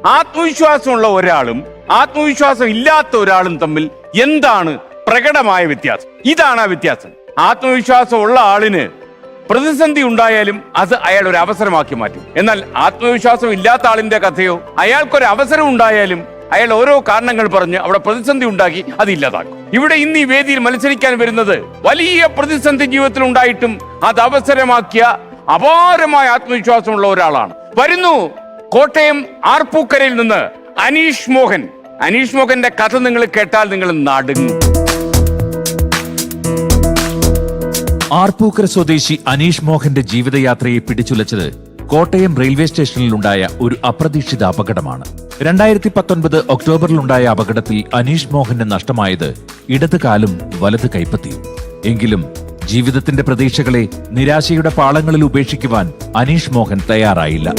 ആത്മവിശ്വാസമുള്ള ഒരാളും ആത്മവിശ്വാസം ഇല്ലാത്ത ഒരാളും തമ്മിൽ എന്താണ് പ്രകടമായ വ്യത്യാസം? ഇതാണ് ആ വ്യത്യാസം. ആത്മവിശ്വാസമുള്ള ആളിന് പ്രതിസന്ധി ഉണ്ടായാലും അത് അയാൾ ഒരു അവസരമാക്കി മാറ്റും. എന്നാൽ ആത്മവിശ്വാസം ഇല്ലാത്ത ആളിന്റെ കഥയോ, അയാൾക്കൊരു അവസരം ഉണ്ടായാലും അയാൾ ഓരോ കാരണങ്ങൾ പറഞ്ഞ് അവിടെ പ്രതിസന്ധി ഉണ്ടാക്കി അത് ഇല്ലാതാക്കും. ഇവിടെ ഇന്ന് ഈ വേദിയിൽ മത്സരിക്കാൻ വരുന്നത് വലിയ പ്രതിസന്ധി ജീവിതത്തിൽ ഉണ്ടായിട്ടും അത് അവസരമാക്കിയ അപാരമായ ആത്മവിശ്വാസമുള്ള ഒരാളാണ്. വരുന്നു കോട്ടയം ആർപ്പൂക്കരയിൽ നിന്ന് അനീഷ് മോഹൻ. അനീഷ് മോഹന്റെ കഥ നിങ്ങൾ കേട്ടാൽ നിങ്ങൾ നടുങ്ങും. ആർപ്പൂക്കര സ്വദേശി അനീഷ് മോഹന്റെ ജീവിതയാത്രയെ പിടിച്ചുലച്ചത് കോട്ടയം റെയിൽവേ സ്റ്റേഷനിലുണ്ടായ ഒരു അപ്രതീക്ഷിത അപകടമാണ്. 2019 ഒക്ടോബറിലുണ്ടായ അപകടത്തിൽ അനീഷ് മോഹന് നഷ്ടമായത് ഇടത് കാലും വലത് കൈപ്പത്തിയും. എങ്കിലും ജീവിതത്തിന്റെ പ്രതീക്ഷകളെ നിരാശയുടെ പാളങ്ങളിൽ ഉപേക്ഷിക്കുവാൻ അനീഷ് മോഹൻ തയ്യാറായില്ല.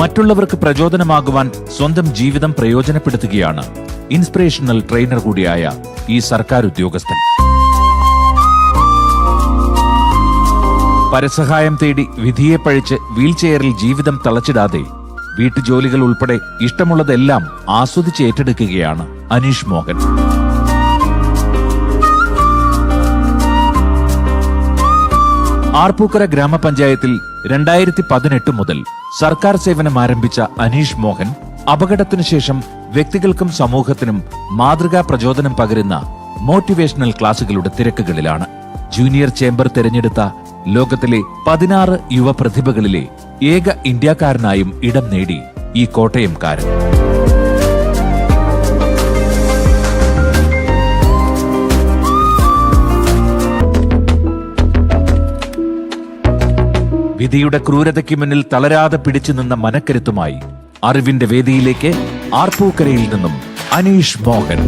മറ്റുള്ളവർക്ക് പ്രചോദനമാകുവാൻ സ്വന്തം ജീവിതം പ്രയോജനപ്പെടുത്തുകയാണ് ഇൻസ്പിറേഷണൽ ട്രെയിനർ കൂടിയായ ഈ സർക്കാർ ഉദ്യോഗസ്ഥൻ. പരസഹായം തേടി വിധിയെ പഴിച്ച് വീൽചെയറിൽ ജീവിതം തളച്ചിടാതെ വീട്ടുജോലികൾ ഉൾപ്പെടെ ഇഷ്ടമുള്ളതെല്ലാം ആസ്വദിച്ച് ഏറ്റെടുക്കുകയാണ് അനീഷ് മോഹൻ. ആർപ്പൂക്കര ഗ്രാമപഞ്ചായത്തിൽ 2018 മുതൽ സർക്കാർ സേവനം ആരംഭിച്ച അനീഷ് മോഹൻ അപകടത്തിനു ശേഷം വ്യക്തികൾക്കും സമൂഹത്തിനും മാതൃകാ പ്രചോദനം പകരുന്ന മോട്ടിവേഷണൽ ക്ലാസുകളുടെ തിരക്കുകളിലാണ്. ജൂനിയർ ചേംബർ തെരഞ്ഞെടുത്ത ലോകത്തിലെ 16 യുവപ്രതിഭകളിലെ ഏക ഇന്ത്യക്കാരനായും ഇടം നേടി ഈ കോട്ടയംകാരൻ. വിധിയുടെ ക്രൂരതയ്ക്ക് മുന്നിൽ തളരാതെ പിടിച്ചു നിന്ന മനക്കരുത്തുമായി അറിവിന്റെ വേദിയിലേക്ക് ആർപ്പൂക്കരയിൽ നിന്നും അനീഷ് മോഹൻ.